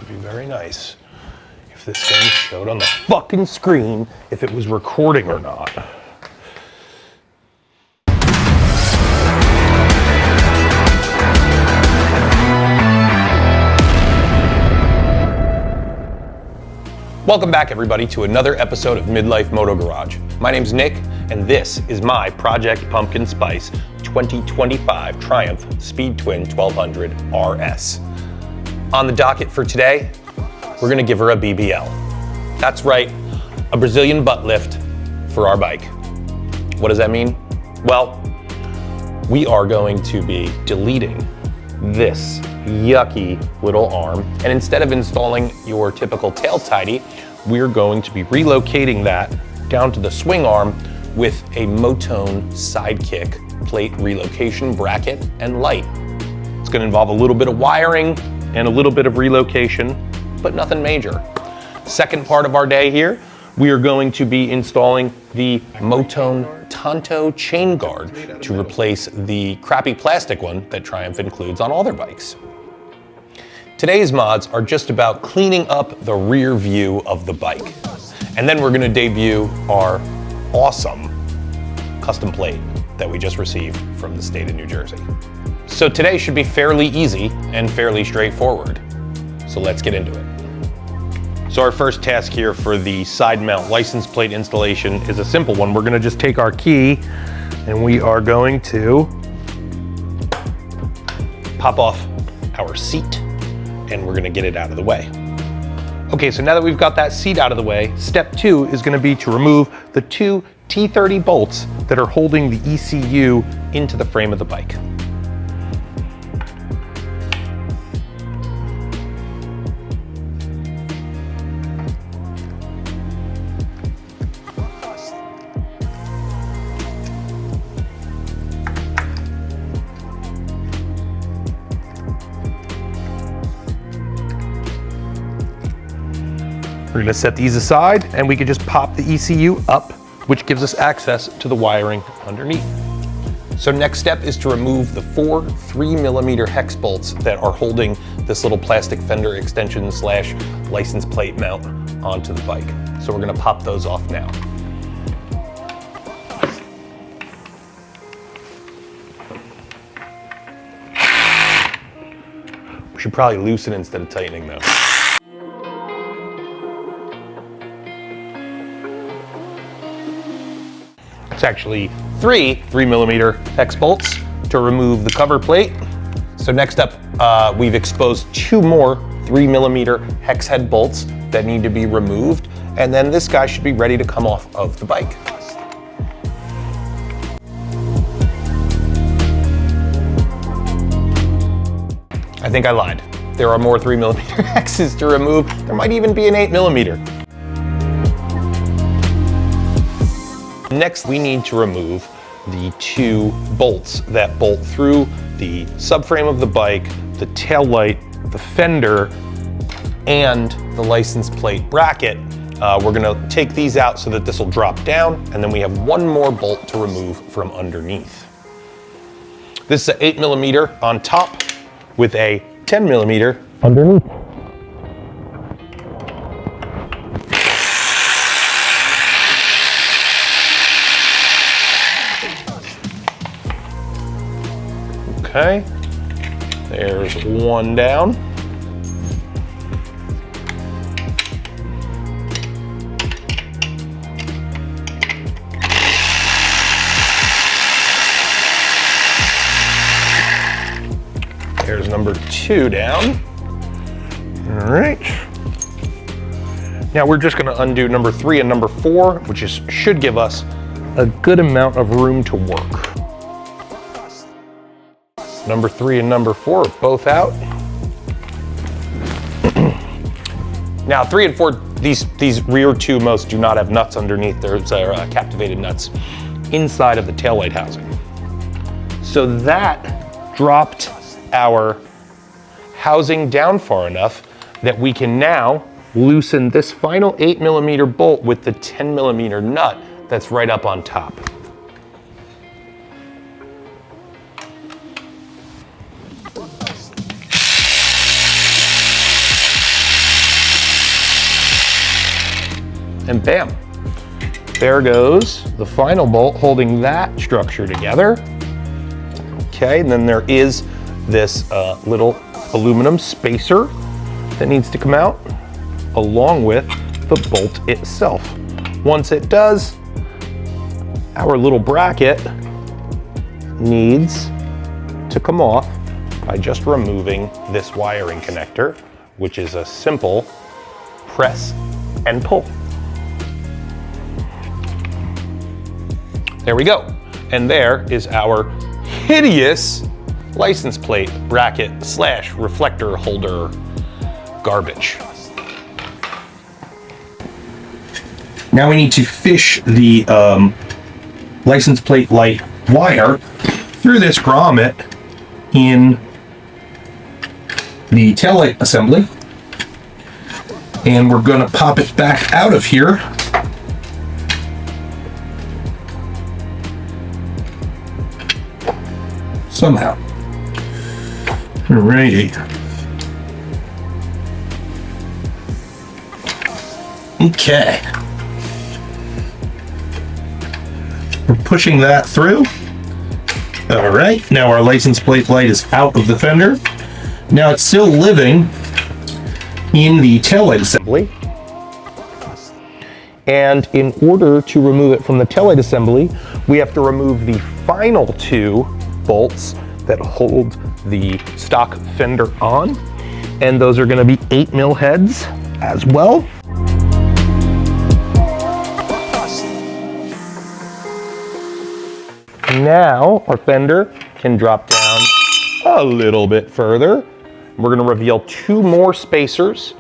It'd be very nice if this thing showed on the fucking screen if it was recording or not. Welcome back, everybody, to another episode of Midlife Moto Garage. My name's Nick, and this is my Project Pumpkin Spice 2025 Triumph Speed Twin 1200 RS. On the docket for today, we're gonna give her a BBL. That's right, a Brazilian butt lift for our bike. What does that mean? Well, we are going to be deleting this yucky little arm, and instead of installing your typical tail tidy, we're going to be relocating that down to the swing arm with a Motone Sidekick plate relocation bracket and light. It's going to involve a little bit of wiring and a little bit of relocation, but nothing major. Second part of our day here, we are going to be installing the Motone Tanto chain guard to replace the crappy plastic one that Triumph includes on all their bikes. Today's mods are just about cleaning up the rear view of the bike. And then we're gonna debut our awesome custom plate that we just received from the state of New Jersey. So today should be fairly easy and fairly straightforward. So let's get into it. So our first task here for the side mount license plate installation is a simple one. We're gonna just take our key and we are going to pop off our seat, and we're gonna get it out of the way. Okay, so now that we've got that seat out of the way, step 2 is gonna be to remove the 2 T30 bolts that are holding the ECU into the frame of the bike. We're gonna set these aside and we can just pop the ECU up, which gives us access to the wiring underneath. So next step is to remove the 4 3mm hex bolts that are holding this little plastic fender extension slash license plate mount onto the bike. So we're gonna pop those off now. We should probably loosen instead of tightening though. It's actually 3 3mm hex bolts to remove the cover plate. So next up, we've exposed 2 more 3mm hex head bolts that need to be removed. And then this guy should be ready to come off of the bike. I think I lied. There are more 3mm hexes to remove. There might even be an 8mm. Next, we need to remove the 2 bolts that bolt through the subframe of the bike, the tail light, the fender, and the license plate bracket. We're gonna take these out so that this will drop down, and then we have 1 more bolt to remove from underneath. This is an 8mm on top with a 10mm underneath. Okay, there's 1 down. There's number 2 down. All right. Now we're just gonna undo number 3 and number 4, which should give us a good amount of room to work. Number 3 and number 4 are both out. Now 3 and 4, these rear 2 most do not have nuts underneath. There's captivated nuts inside of the taillight housing. So that dropped our housing down far enough that we can now loosen this final 8mm bolt with the 10mm nut that's right up on top. and bam, there goes the final bolt holding that structure together. Okay, and then there is this little aluminum spacer that needs to come out along with the bolt itself. Once it does, our little bracket needs to come off by just removing this wiring connector, which is a simple press and pull. There we go. And there is our hideous license plate bracket / reflector holder garbage. Now we need to fish the license plate light wire through this grommet in the taillight assembly. And we're going to pop it back out of here. Somehow. Alrighty. Okay. We're pushing that through. All right, now our license plate light is out of the fender. Now it's still living in the taillight assembly. And in order to remove it from the taillight assembly, we have to remove the final 2 bolts that hold the stock fender on. And those are gonna be 8mm heads as well. Now our fender can drop down a little bit further. We're gonna reveal 2 more spacers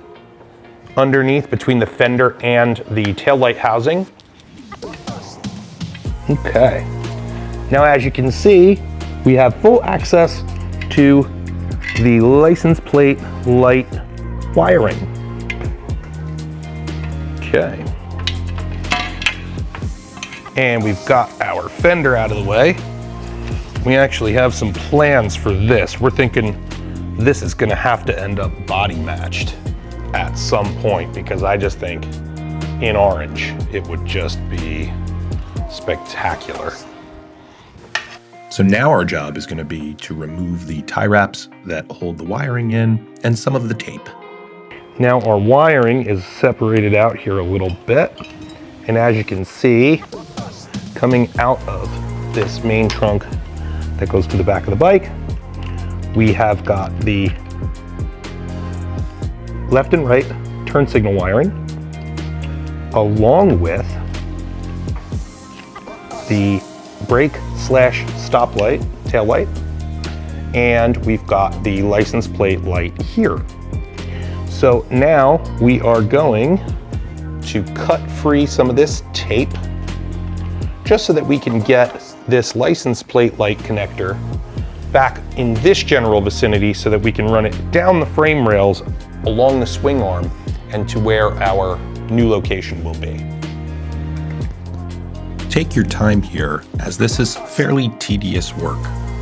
underneath between the fender and the taillight housing. Okay. Now as you can see, we have full access to the license plate light wiring. Okay. And we've got our fender out of the way. We actually have some plans for this. We're thinking this is gonna have to end up body matched at some point, because I just think in orange, it would just be spectacular. So now our job is going to be to remove the tie wraps that hold the wiring in and some of the tape. Now our wiring is separated out here a little bit. And as you can see, coming out of this main trunk that goes to the back of the bike, we have got the left and right turn signal wiring, along with the brake / stop light, tail light, and we've got the license plate light here. So now we are going to cut free some of this tape just so that we can get this license plate light connector back in this general vicinity so that we can run it down the frame rails along the swing arm and to where our new location will be. Take your time here, as this is fairly tedious work.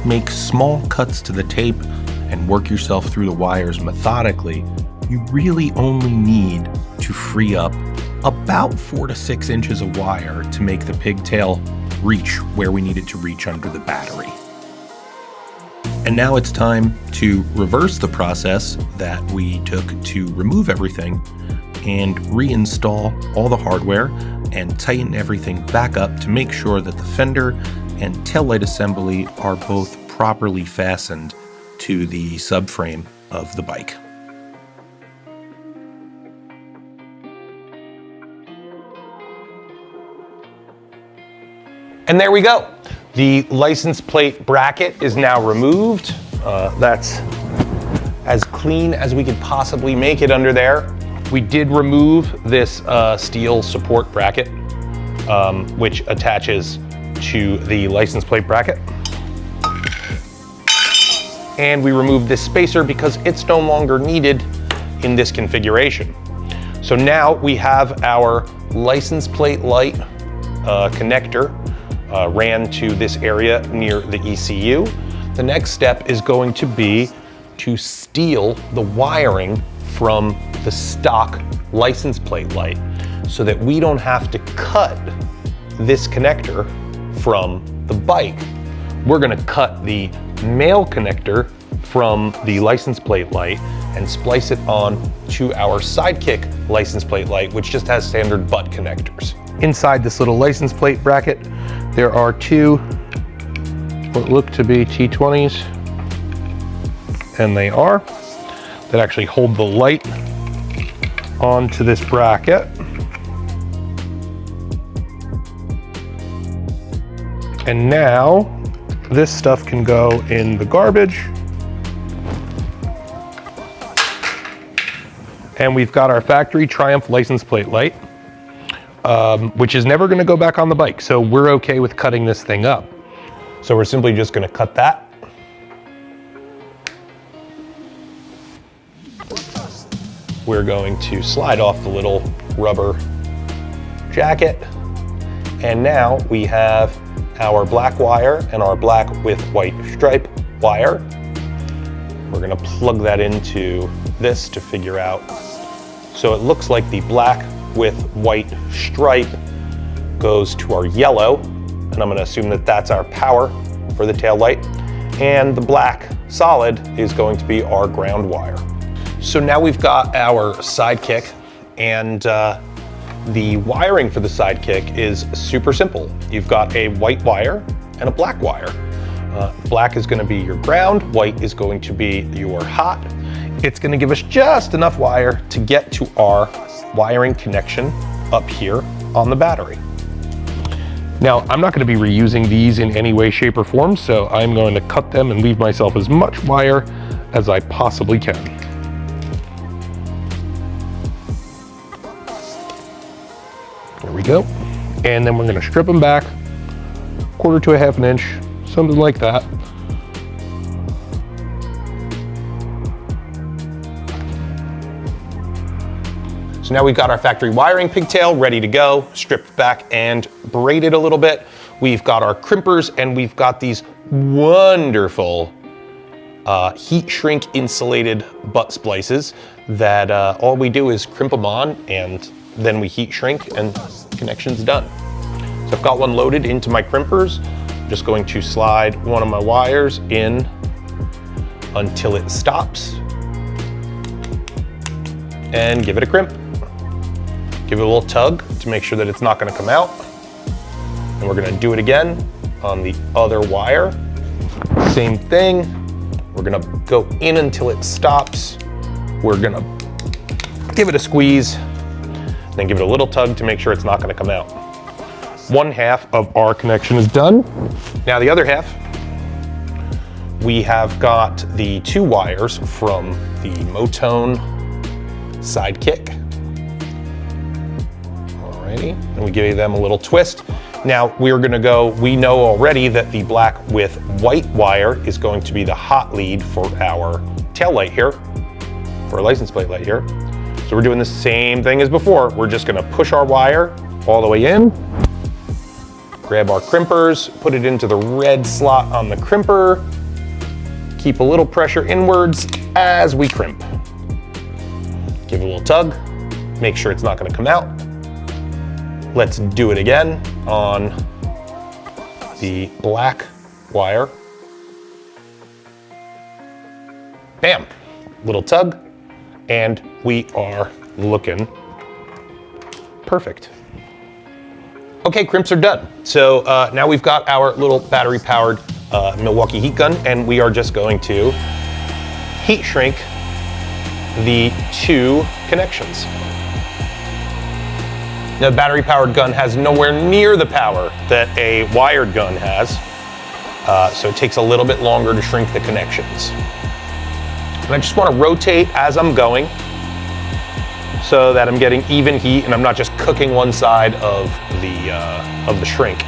Make small cuts to the tape and work yourself through the wires methodically. You really only need to free up about 4 to 6 inches of wire to make the pigtail reach where we need it to reach under the battery. And now it's time to reverse the process that we took to remove everything and reinstall all the hardware and tighten everything back up to make sure that the fender and taillight assembly are both properly fastened to the subframe of the bike. And there we go. The license plate bracket is now removed. That's as clean as we could possibly make it under there. We did remove this steel support bracket, which attaches to the license plate bracket. And we removed this spacer because it's no longer needed in this configuration. So now we have our license plate light connector ran to this area near the ECU. The next step is going to be to steal the wiring from the stock license plate light. so that we don't have to cut this connector from the bike. We're gonna cut the male connector from the license plate light and splice it on to our Sidekick license plate light, which just has standard butt connectors. Inside this little license plate bracket, there are two what look to be T20s, and they are, that actually hold the light onto this bracket. And now this stuff can go in the garbage. And we've got our factory Triumph license plate light, which is never gonna go back on the bike. So we're okay with cutting this thing up. So we're simply just gonna cut that. We're going to slide off the little rubber jacket. And now we have our black wire and our black with white stripe wire. We're gonna plug that into this to figure out. So it looks like the black with white stripe goes to our yellow, and I'm gonna assume that that's our power for the tail light. And the black solid is going to be our ground wire. So now we've got our Sidekick, and the wiring for the Sidekick is super simple. You've got a white wire and a black wire. Black is gonna be your ground, white is going to be your hot. It's gonna give us just enough wire to get to our wiring connection up here on the battery. Now, I'm not gonna be reusing these in any way, shape, or form, so I'm going to cut them and leave myself as much wire as I possibly can. There we go. And then we're gonna strip them back, 1/4 to 1/2 inch, something like that. So now we've got our factory wiring pigtail ready to go, stripped back and braided a little bit. We've got our crimpers, and we've got these wonderful heat shrink insulated butt splices that all we do is crimp them on, and then we heat shrink and connection's done. So I've got one loaded into my crimpers. I'm just going to slide one of my wires in until it stops and give it a crimp. Give it a little tug to make sure that it's not gonna come out. And we're gonna do it again on the other wire. Same thing. We're gonna go in until it stops. We're gonna give it a squeeze, then give it a little tug to make sure it's not gonna come out. 1/2 of our connection is done. Now the other half, we have got the 2 wires from the Motone Sidekick. Alrighty, and we give them a little twist. Now we're gonna go, we know already that the black with white wire is going to be the hot lead for our tail light here, for our license plate light here. So we're doing the same thing as before. We're just gonna push our wire all the way in, grab our crimpers, put it into the red slot on the crimper, keep a little pressure inwards as we crimp. Give it a little tug, make sure it's not gonna come out. Let's do it again on the black wire. Bam, little tug, and we are looking perfect. Okay, crimps are done. So now we've got our little battery powered Milwaukee heat gun, and we are just going to heat shrink the 2 connections. Now, the battery powered gun has nowhere near the power that a wired gun has, so it takes a little bit longer to shrink the connections. And I just want to rotate as I'm going so that I'm getting even heat and I'm not just cooking one side of the shrink.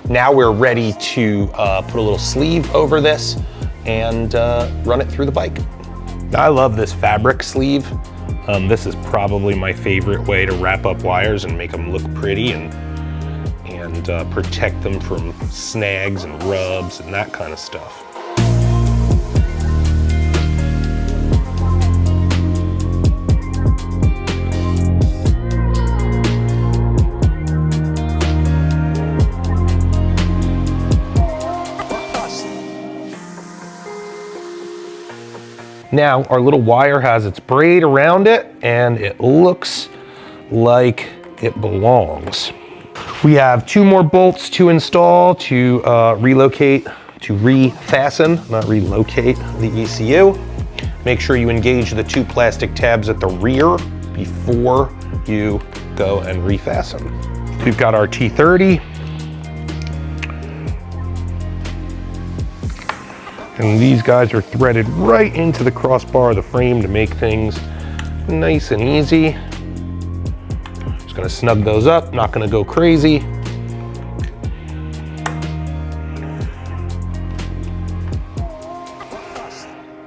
Now we're ready to put a little sleeve over this and run it through the bike. Now, I love this fabric sleeve. This is probably my favorite way to wrap up wires and make them look pretty and protect them from snags and rubs and that kind of stuff. Now our little wire has its braid around it and it looks like it belongs. We have 2 more bolts to install to refasten, not relocate the ECU. Make sure you engage the 2 plastic tabs at the rear before you go and refasten. We've got our T30. And these guys are threaded right into the crossbar of the frame to make things nice and easy. Just gonna snug those up, not gonna go crazy.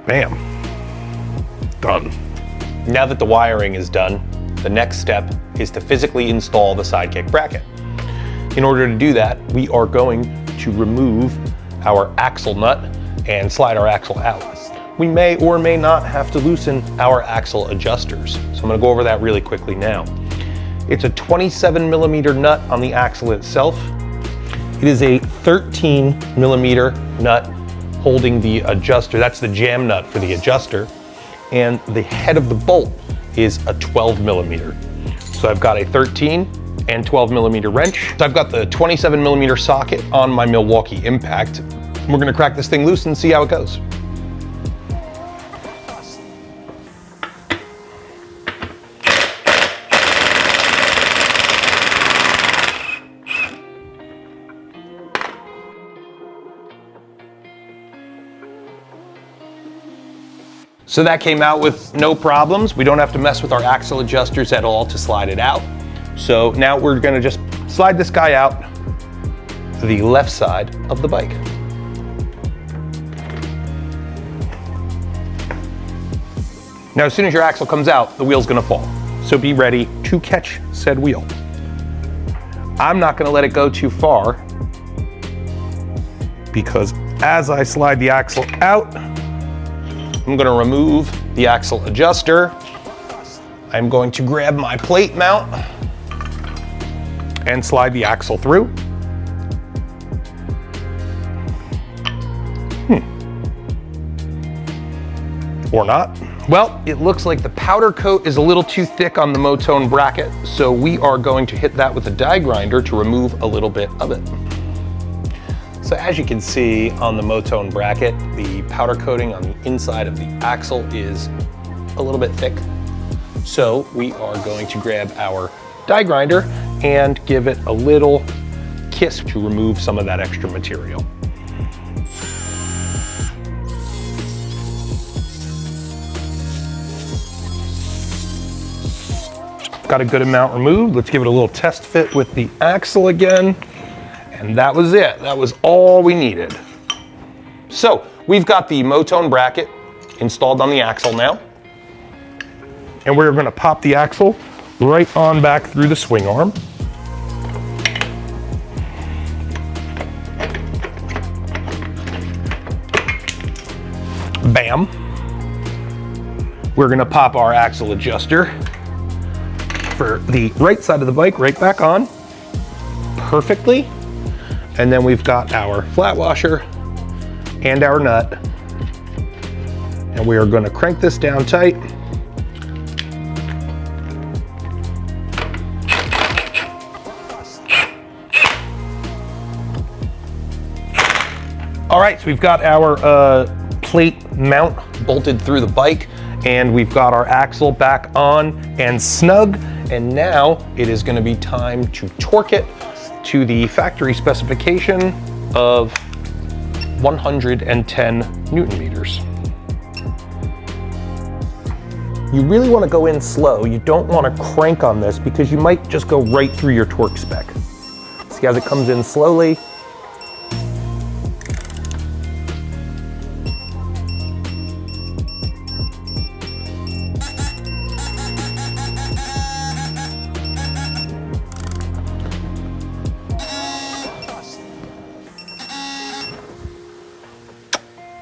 Bam, done. Now that the wiring is done, the next step is to physically install the Sidekick bracket. In order to do that, we are going to remove our axle nut and slide our axle out. We may or may not have to loosen our axle adjusters. So I'm gonna go over that really quickly now. It's a 27mm nut on the axle itself. It is a 13mm nut holding the adjuster. That's the jam nut for the adjuster. And the head of the bolt is a 12mm. So I've got a 13 and 12mm wrench. So I've got the 27mm socket on my Milwaukee Impact. We're gonna crack this thing loose and see how it goes. So that came out with no problems. We don't have to mess with our axle adjusters at all to slide it out. So now we're gonna just slide this guy out to the left side of the bike. Now, as soon as your axle comes out, the wheel's gonna fall. So be ready to catch said wheel. I'm not gonna let it go too far because as I slide the axle out, I'm gonna remove the axle adjuster. I'm going to grab my plate mount and slide the axle through. Or not. Well, it looks like the powder coat is a little too thick on the Motone bracket, so we are going to hit that with a die grinder to remove a little bit of it. So as you can see on the Motone bracket, the powder coating on the inside of the axle is a little bit thick. So we are going to grab our die grinder and give it a little kiss to remove some of that extra material. Got a good amount removed. Let's give it a little test fit with the axle again. And that was it. That was all we needed. So we've got the Motone bracket installed on the axle now. And we're gonna pop the axle right on back through the swing arm. Bam. We're gonna pop our axle adjuster for the right side of the bike right back on perfectly. And then we've got our flat washer and our nut. And we are going to crank this down tight. All right, so we've got our plate mount bolted through the bike, and we've got our axle back on and snug. And now it is going to be time to torque it to the factory specification of 110 Newton meters. You really want to go in slow. You don't want to crank on this because you might just go right through your torque spec. See as it comes in slowly.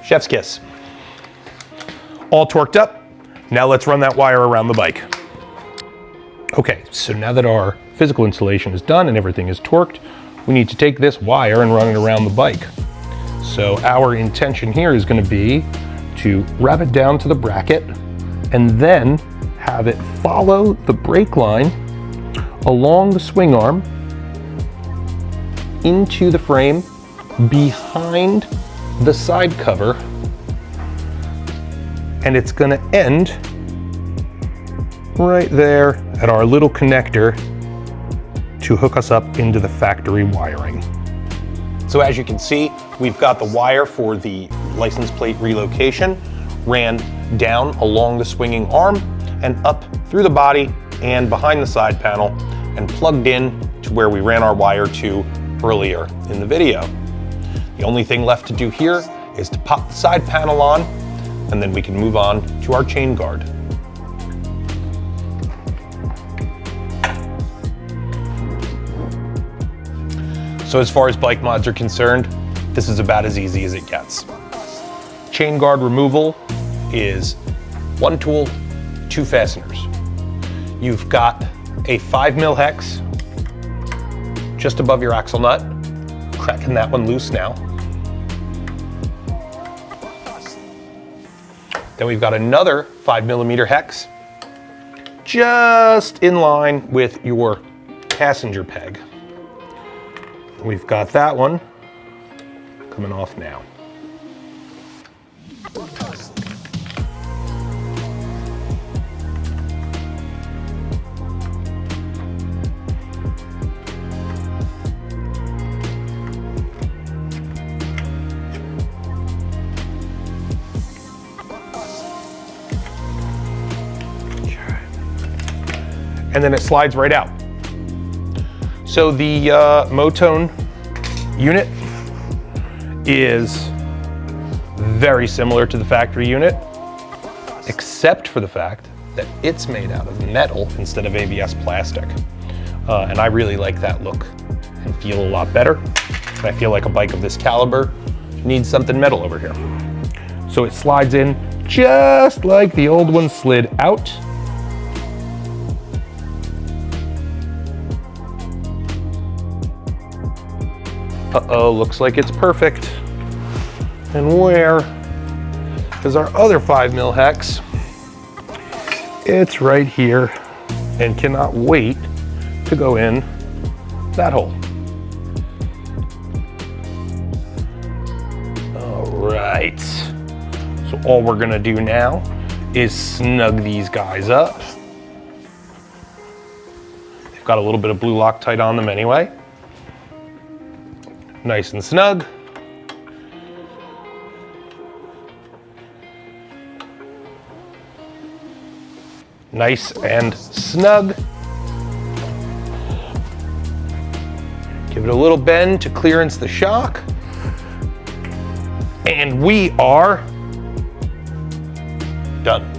Chef's kiss. All torqued up. Now let's run that wire around the bike. Okay, so now that our physical installation is done and everything is torqued, we need to take this wire and run it around the bike. So our intention here is going to be to wrap it down to the bracket and then have it follow the brake line along the swing arm into the frame behind the side cover, and it's going to end right there at our little connector to hook us up into the factory wiring. So as you can see, we've got the wire for the license plate relocation ran down along the swinging arm and up through the body and behind the side panel and plugged in to where we ran our wire to earlier in the video. The only thing left to do here is to pop the side panel on, and then we can move on to our chain guard. So as far as bike mods are concerned, this is about as easy as it gets. Chain guard removal is one tool, two fasteners. You've got a 5mm hex just above your axle nut, cracking that one loose now. Then we've got another 5mm hex just in line with your passenger peg. We've got that one coming off now. And then it slides right out. So the Motone unit is very similar to the factory unit, except for the fact that it's made out of metal instead of ABS plastic. And I really like that look and feel a lot better. And I feel like a bike of this caliber needs something metal over here. So it slides in just like the old one slid out. Uh-oh, looks like it's perfect. And where is our other 5mm hex? It's right here and cannot wait to go in that hole. All right. So all we're gonna do now is snug these guys up. They've got a little bit of blue Loctite on them anyway. Nice and snug. Nice and snug. Give it a little bend to clearance the shock. And we are done.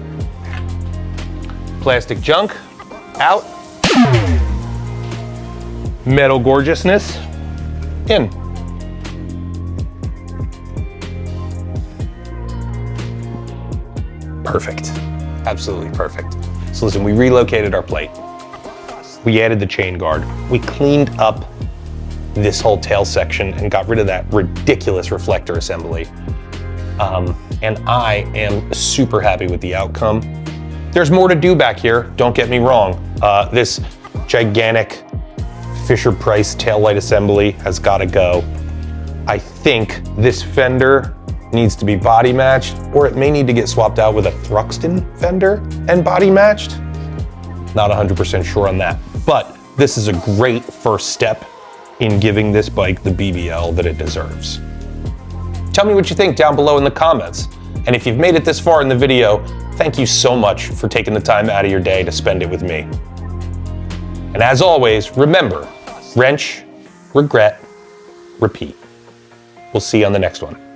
Plastic junk out. Metal gorgeousness in. Perfect, absolutely perfect. So listen, we relocated our plate. We added the chain guard. We cleaned up this whole tail section and got rid of that ridiculous reflector assembly. And I am super happy with the outcome. There's more to do back here, don't get me wrong. This gigantic Fisher-Price taillight assembly has gotta go. I think this fender needs to be body matched, or it may need to get swapped out with a Thruxton fender and body matched. Not 100% sure on that, but this is a great first step in giving this bike the BBL that it deserves. Tell me what you think down below in the comments. And if you've made it this far in the video, thank you so much for taking the time out of your day to spend it with me. And as always, remember, wrench, regret, repeat. We'll see you on the next one.